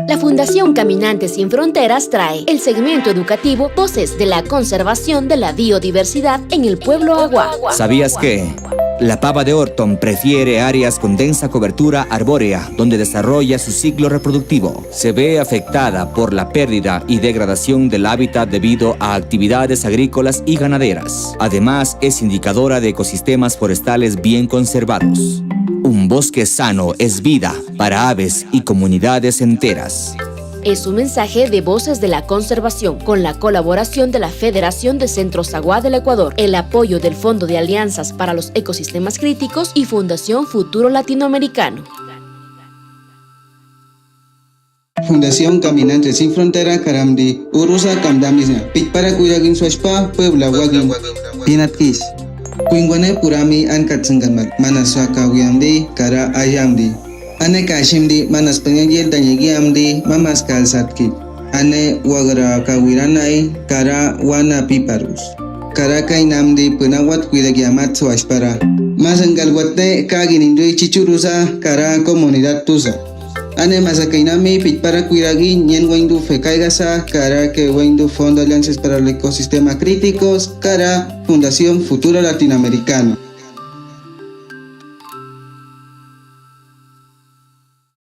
La Fundación Caminantes Sin Fronteras trae el segmento educativo Voces de la Conservación de la Biodiversidad en el Pueblo Agua. ¿Sabías que la pava de Orton prefiere áreas con densa cobertura arbórea, donde desarrolla su ciclo reproductivo? Se ve afectada por la pérdida y degradación del hábitat debido a actividades agrícolas y ganaderas. Además, es indicadora de ecosistemas forestales bien conservados. Un bosque sano es vida para aves y comunidades enteras. Es un mensaje de Voces de la Conservación con la colaboración de la Federación de Centros Agua del Ecuador, el apoyo del Fondo de Alianzas para los Ecosistemas Críticos y Fundación Futuro Latinoamericano. Fundación Caminantes Sin Frontera Karamdi Urusa Kamdamisa Pitpara Kuyagin Swashpa Puebla Wagin Pinatkis Kuingwane Purami Ankat Senggamat Manaswaka Wiamdi Kara Ayamdi Ane Kashimdi Manas Pengajil Tanyagiamdi Mamas Kalsatki Ane Wagara Kawiranai Kara Wana Piparus Kara Kainamdi Punawat Kuidagiamat Swashpara Masenggalwate Kagin Indui Chichurusa Kara Comunidad Tusa Ane masakainami pitpara kuiragi nyen waindu fecaigasa cara que waindu Fondo de Alianzas para los Ecosistemas Críticos cara Fundación Futuro Latinoamericano.